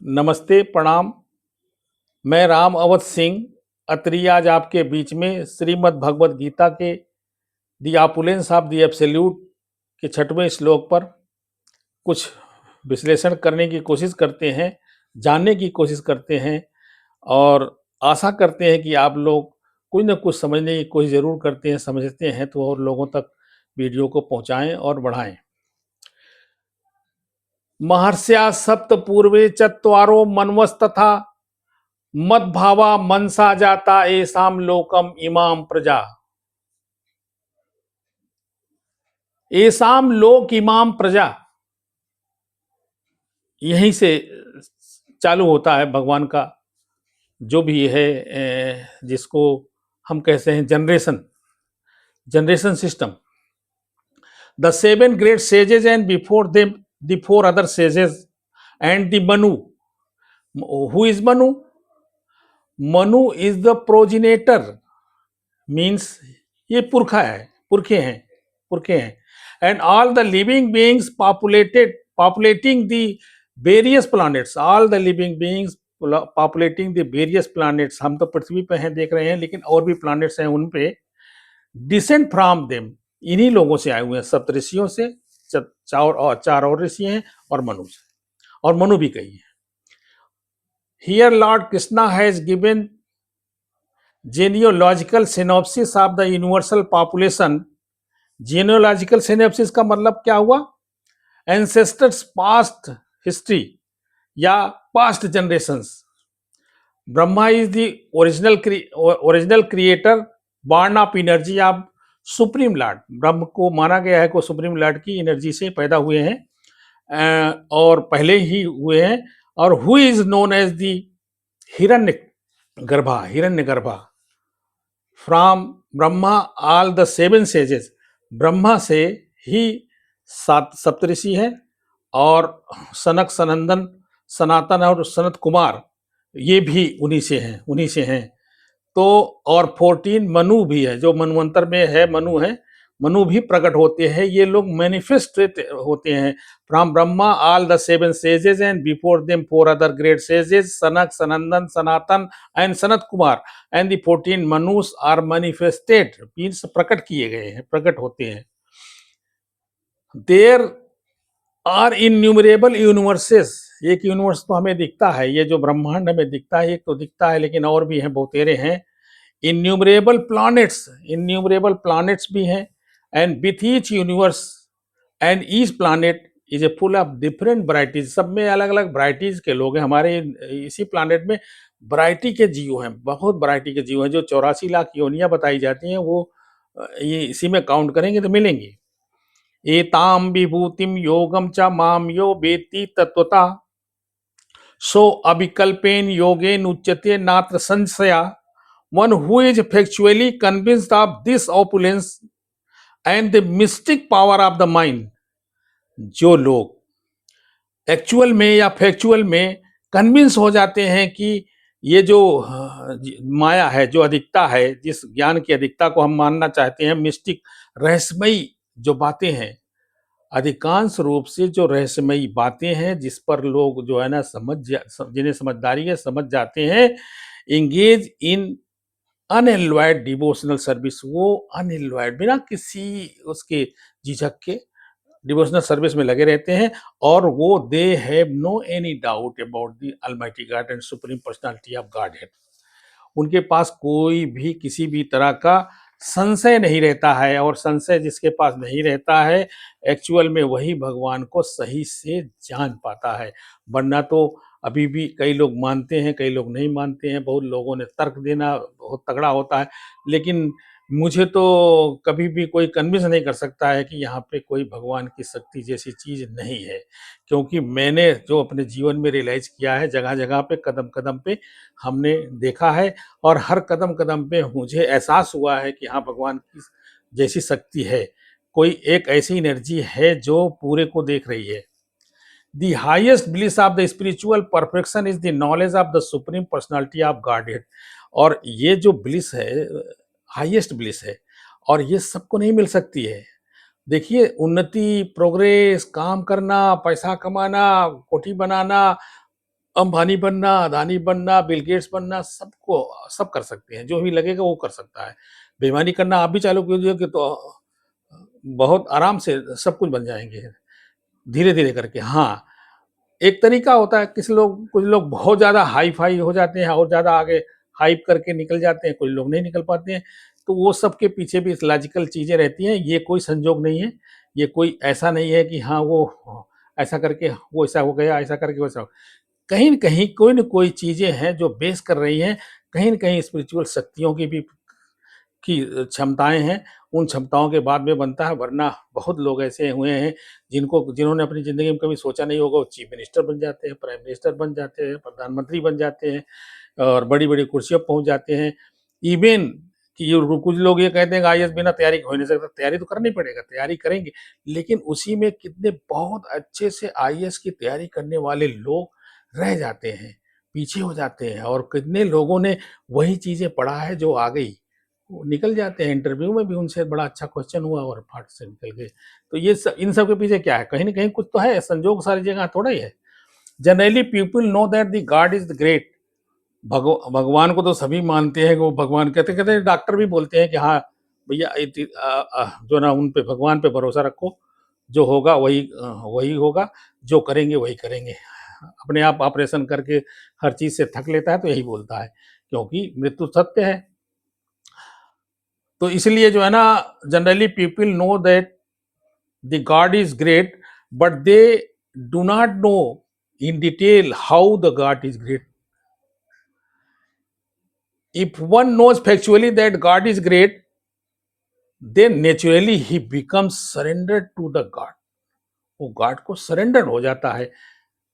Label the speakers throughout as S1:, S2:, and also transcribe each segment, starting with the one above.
S1: नमस्ते, प्रणाम। मैं राम अवध सिंह अत्री आज आपके बीच में श्रीमद् भगवद गीता के दी ऑपुलेंस ऑफ दी एब्सोल्यूट के 6वें श्लोक पर कुछ विश्लेषण करने की कोशिश करते हैं, जानने की कोशिश करते हैं और आशा करते हैं कि आप लोग कुछ न कुछ समझने की कोशिश ज़रूर करते हैं, समझते हैं तो और लोगों तक वीडियो को पहुँचाएँ और बढ़ाएँ। महर्षया सप्त पूर्वे चत्वारो मन्वस्तथा मद्भावा मनसा जाता एसाम लोकम इमाम प्रजा। एसाम लोक इमाम प्रजा, यहीं से चालू होता है भगवान का जो भी है, जिसको हम कहते हैं generation system. The 7 great sages and before them the 4 other sages and the Manu. Who is Manu? Manu is the progenitor, means ये पुरखे हैं and all the living beings populating the various planets, all the living beings populating the various planets। हम तो पृथ्वी पे हैं, देख रहे हैं, लेकिन और भी प्लैनेट्स हैं उन पे। डिसेंट फ्रॉम देम, इन्हीं लोगों से आए हुए हैं, सप्तऋषियों से। चार और ऋषि हैं और मनु से, और मनु भी कही है। Here Lord Krishna has given genealogical synopsis of the universal population। genealogical synopsis का मतलब क्या हुआ? ancestors past history या past generations। Brahma is the original creator born of energy of supreme Lord. ब्रह्म को माना गया है को सुप्रीम लॉर्ड की एनर्जी से पैदा हुए हैं और पहले ही हुए हैं। और who is known as the Hiranyagarbha from Brahma all the 7 sages. Brahma से ही 7 सप्तऋषि हैं और सनक, सनंदन, सनातन और सनत कुमार, ये भी उन्हीं से हैं। तो और 14 मनु भी है, जो मनवंतर में है मनु है, मनु भी प्रकट होते हैं। ये लोग मैनिफेस्ट होते हैं from Brahma all the 7 sages and before them 4 other great sages Sanak, Sanandan, Sanatan and Sanat Kumar and the 14 Manus are manifested, means प्रकट किए गए हैं, प्रकट होते हैं। There are innumerable universes. एक यूनिवर्स तो हमें दिखता है, ये जो ब्रह्मांड हमें दिखता है, एक तो दिखता है, लेकिन और भी हैं, बहुतेरे हैं। इन्यूमरेबल प्लैनेट्स भी हैं। And with each universe and each planet is a full of different varieties. सब में अलग अलग वैरायटीज के लोग हैं। हमारे इसी प्लैनेट में वैरायटी के जीव हैं, बहुत वैरायटी के जीव हैं। जो 84 लाख योनियां बताई जाती हैं, वो ये इसी में काउंट करेंगे तो मिलेंगी। एताम विभूतिम योगम च माम यो वेत्ति तत्वता सो अविकल्पेन योगेन उच्यते नात्र संशया। One who is factually convinced of this opulence and the mystic power of the mind। जो लोग एक्चुअल में या फैक्चुअल में कन्विंस हो जाते हैं कि ये जो माया है, जो अधिकता है, जिस ज्ञान की अधिकता को हम मानना चाहते हैं, मिस्टिक, रहस्यमयी जो बातें हैं, अधिकांश रूप से जो रहस्यमयी बातें हैं, जिस पर लोग जो है ना जिन्हें समझदारी है, समझ जाते हैं, इंगेज इन अनएलॉयड डिवोशनल सर्विस। वो अनएलॉयड, बिना किसी उसके झिझक के डिवोशनल सर्विस में लगे रहते हैं। और वो they have no any doubt about the almighty god and supreme personality of godhead. उनके पास कोई भी किसी भी तरह का संशय नहीं रहता है। और संशय जिसके पास नहीं रहता है, एक्चुअल में वही भगवान को सही से जान पाता है। वरना तो अभी भी कई लोग मानते हैं, कई लोग नहीं मानते हैं। बहुत लोगों ने तर्क देना बहुत तगड़ा होता है, लेकिन मुझे तो कभी भी कोई कन्विंस नहीं कर सकता है कि यहाँ पे कोई भगवान की शक्ति जैसी चीज़ नहीं है। क्योंकि मैंने जो अपने जीवन में रियलाइज़ किया है, जगह जगह पे, कदम कदम पे हमने देखा है, और हर कदम कदम पे मुझे एहसास हुआ है कि हाँ, भगवान की जैसी शक्ति है। कोई एक ऐसी एनर्जी है जो पूरे को देख रही है। The highest bliss of the spiritual perfection is the knowledge of the supreme personality of Godhead। और ये जो ब्लिस है, हाईएस्ट ब्लिस है, और ये सबको नहीं मिल सकती है। देखिए, उन्नति, प्रोग्रेस, काम करना, पैसा कमाना, कोठी बनाना, अंबानी बनना, अदानी बनना, बिल गेट्स बनना, सब कर सकते हैं, जो भी लगेगा वो कर सकता है। बेईमानी करना आप भी चालू कीजिए कि तो बहुत आराम से सब कुछ बन जाएँगे, धीरे-धीरे करके। हाँ, एक तरीका होता है, कुछ लोग बहुत ज़्यादा हाई-फाई हो जाते हैं और ज़्यादा आगे हाइप करके निकल जाते हैं, कुछ लोग नहीं निकल पाते हैं। तो वो सब के पीछे भी लॉजिकल चीज़ें रहती हैं, ये कोई संजोग नहीं है, ये कोई ऐसा नहीं है कि हाँ, वो ऐसा करके वो ऐसा हो गया, ऐसा करके वैसा हो। कहीं न कहीं कोई न कोई चीज़ें हैं जो बेस कर रही हैं, कहीं न कहीं स्पिरिचुअल शक्तियों की क्षमताएँ हैं, उन क्षमताओं के बाद में बनता है, वरना बहुत लोग ऐसे हुए हैं जिन्होंने अपनी ज़िंदगी में कभी सोचा नहीं होगा, वो चीफ मिनिस्टर बन जाते हैं, प्राइम मिनिस्टर बन जाते हैं, प्रधानमंत्री बन जाते हैं और बड़ी-बड़ी कुर्सियों पे पहुँच जाते हैं। इवेन कि ये कुछ लोग ये कहते हैं कि आईएएस बिना तैयारी के हो ही नहीं सकता, तैयारी तो करनी पड़ेगा, तैयारी करेंगे, लेकिन उसी में कितने बहुत अच्छे से आईएएस की तैयारी करने वाले लोग रह जाते हैं, पीछे हो जाते हैं और कितने लोगों ने वही चीज़ें पढ़ा है जो आ गई। वो निकल जाते हैं, इंटरव्यू में भी उनसे बड़ा अच्छा क्वेश्चन हुआ और फट से निकल गए। तो ये इन सब के पीछे क्या है? कहीं न कहीं कुछ तो है, संजोग सारी जगह थोड़ा ही है। Generally people know that the God is the great. भगवान को तो सभी मानते हैं कि वो भगवान कहते-कहते डॉक्टर भी बोलते हैं कि हाँ, भैया जो ना उन पे भगवान पे भरोसा रखो, जो होगा वही होगा, जो करेंगे वही करेंगे। अपने आप ऑपरेशन करके हर चीज़ से थक लेता है तो यही बोलता है, क्योंकि मृत्यु सत्य है। तो इसलिए जो है ना generally people know that the God is great but they do not know in detail how the God is great. If one knows factually that God is great, then naturally he becomes surrendered to the God. वो God को surrender हो जाता है,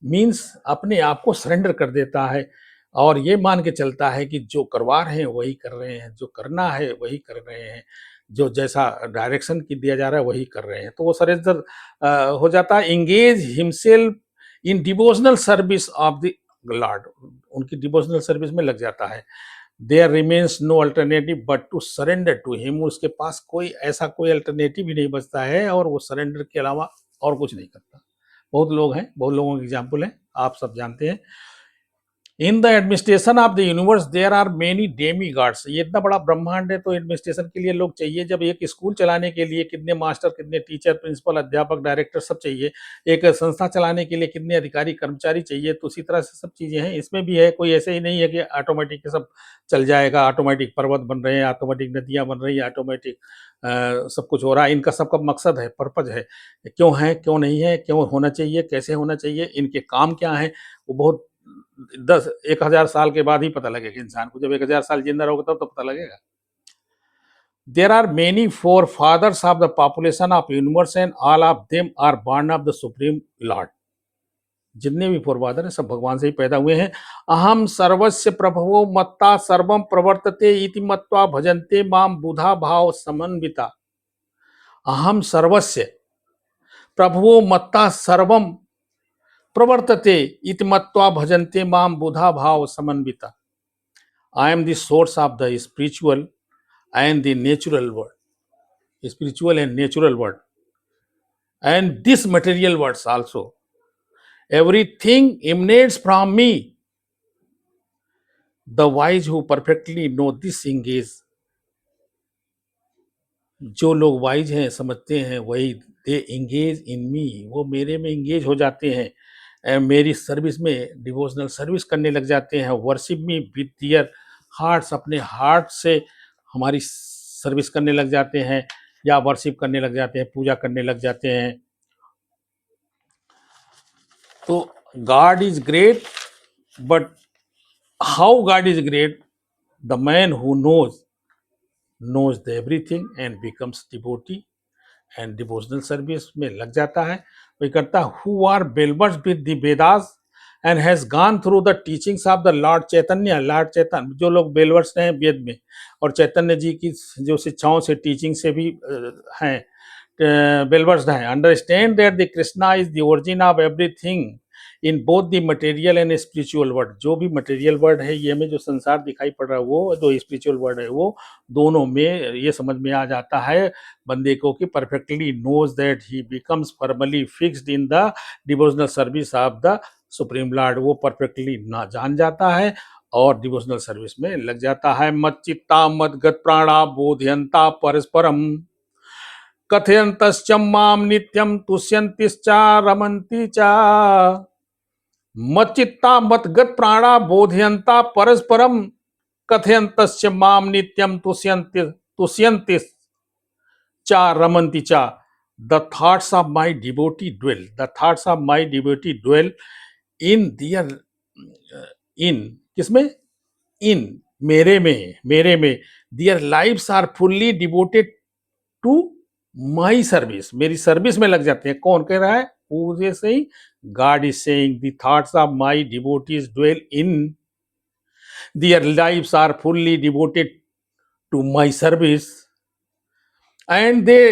S1: means अपने आप को surrender कर देता है और ये मान के चलता है कि जो करवा रहे हैं वही कर रहे हैं, जो करना है वही कर रहे हैं, जो जैसा डायरेक्शन की दिया जा रहा है वही कर रहे हैं। तो वो सरेंडर हो जाता है, engage himself in devotional service of the lord, उनकी डिवोशनल सर्विस में लग जाता है। There remains no alternative but to surrender to him, उसके पास कोई अल्टरनेटिव ही नहीं बचता है और वो सरेंडर के अलावा और कुछ नहीं करता। बहुत लोग हैं, बहुत लोगों के एग्जाम्पल हैं, आप सब जानते हैं। In the administration of the universe there are many demigods. ये इतना बड़ा ब्रह्मांड है तो एडमिनिस्ट्रेशन के लिए लोग चाहिए। जब एक स्कूल चलाने के लिए कितने मास्टर, कितने टीचर, प्रिंसिपल, अध्यापक, डायरेक्टर सब चाहिए। एक संस्था चलाने के लिए कितने अधिकारी, कर्मचारी चाहिए। तो उसी तरह से सब चीज़ें हैं, इसमें भी है। कोई ऐसे ही नहीं है कि ऑटोमेटिक सब चल जाएगा, ऑटोमेटिक पर्वत बन रहे हैं, ऑटोमेटिक नदियाँ बन रही हैं, ऑटोमेटिक सब कुछ हो रहा है। इनका सबका मकसद है, पर्पज है, क्यों नहीं है, क्यों होना चाहिए, कैसे होना चाहिए, इनके काम क्या हैं, वो बहुत 10-1000 साल के बाद ही पता लगेगा इंसान को। जब 1000 साल जिंदा रहोगे तब तो पता लगेगा। There are many forefathers of the population of universe and all of them are born of the supreme lord. जितने भी फोरफादर हैं सब भगवान से ही पैदा हुए हैं। अहम सर्वस्य प्रभवो मत्ता सर्वम प्रवर्तते इति मत्वा भजन्ते माम बुधा भाव समन्विता। अहम सर्वस्य प्रभवो मत्ता सर्वम प्रवर्तते इति मत्वा भजन्ते माम बुधा भाव समन्विता। I am the source of the spiritual and the natural world, spiritual and natural world, and this material words also. Everything emanates from me. The wise who perfectly know this engage. जो लोग wise हैं, समझते हैं, वही दे engage in मी, वो मेरे में engage हो जाते हैं, मेरी सर्विस में डिवोशनल सर्विस करने लग जाते हैं। Worship me with their hearts, अपने हार्ट से हमारी सर्विस करने लग जाते हैं या वर्शिप करने लग जाते हैं, पूजा करने लग जाते हैं। तो God is great, but how God is great, the man who knows the everything and becomes devotee and devotional service में लग जाता है, वही करता है। Who are believers with the Vedas and has gone through the teachings of the Lord Chaitanya. Lord Chaitanya, जो लोग बेलवर्स हैं वेद में और चैतन्य जी की जो शिक्षाओं से, टीचिंग से भी हैं, बेलवर्स हैं, understand that the Krishna is the origin of everything in both the material and spiritual world. जो भी मटेरियल वर्ल्ड है, ये हमें जो संसार दिखाई पड़ रहा है, वो जो स्पिरिचुअल वर्ल्ड है, वो दोनों में ये समझ में आ जाता है बंदे को कि perfectly knows that he becomes formally fixed in the devotional service of the supreme lord वो परफेक्टली ना जान जाता है और डिवोशनल सर्विस में लग जाता है। मच्चित्ता मद्गत प्राणा बोधयंता परस्परम कथयन्तश्च माम नित्यम तुष्यन्तिश्चा रमन्ति चा। मच्चित्ता मतगत प्राणा बोधयंता परस्परम कथयन्तश्च माम नित्यम तुष्यन्ति चा रमन्ति चा। The thoughts of my devotee dwell. The thoughts of my devotee dwell in their in किसमें? In मेरे में their lives are fully devoted to my service. मेरी सर्विस में लग जाते हैं। कौन कह रहा है? Who is saying? God is saying the thoughts of my devotees dwell in their lives are fully devoted to my service and they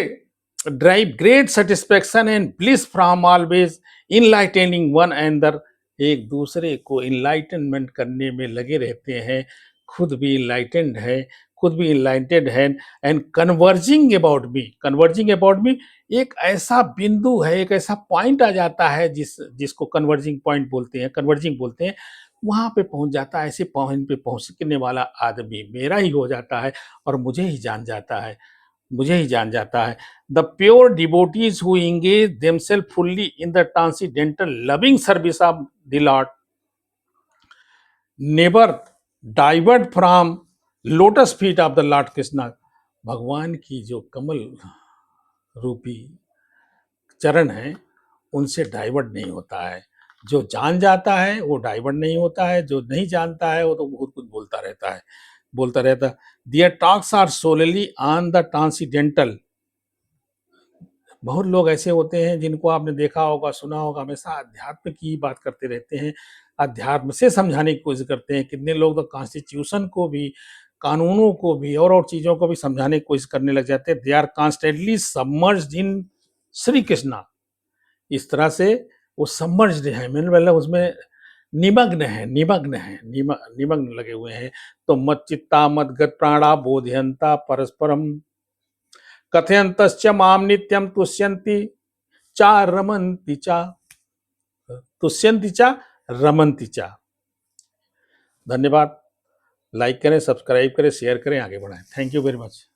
S1: derive great satisfaction and bliss from always enlightening one another. एक दूसरे को enlightenment करने में लगे रहते हैं, खुद भी इनलाइटेंड है, खुद भी इनलाइटेड है एंड कन्वर्जिंग अबाउट मी एक ऐसा बिंदु है, एक ऐसा पॉइंट आ जाता है जिसको कन्वर्जिंग बोलते हैं, वहां पे पहुंच जाता है। ऐसे पॉइंट पे पहुंचने वाला आदमी मेरा ही हो जाता है और मुझे ही जान जाता है। The pure devotees who engage themselves fully in the transcendental loving service of the lord never divert from lotus feet of the lord Krishna. भगवान की जो कमल रूपी चरण है उनसे डाइवर्ट नहीं होता है। जो जान जाता है वो डाइवर्ट नहीं होता है, जो नहीं जानता है वो तो बहुत कुछ बोलता रहता। Their talks are solely on the transcendental. बहुत लोग ऐसे होते हैं जिनको आपने देखा होगा, सुना होगा, हमेशा अध्यात्म की बात करते रहते हैं, अध्यात्म से समझाने की कोशिश करते हैं। कितने लोग तो कॉन्स्टिट्यूशन को भी, कानूनों को भी और चीजों को भी समझाने की कोशिश करने लग जाते हैं। They are constantly submerged in Shri Krishna. इस तरह से वो सबमर्ज्ड है, मतलब उसमें निमग्न लगे हुए हैं। तो मच्चित्ता मद्गत प्राणा बोधयंता परस्परम कथयन्तश्च माम नित्यम तुष्यन्ति चा रमन्ति चा। धन्यवाद। लाइक करें, सब्सक्राइब करें, शेयर करें, आगे बढ़ाएं। Thank you very much.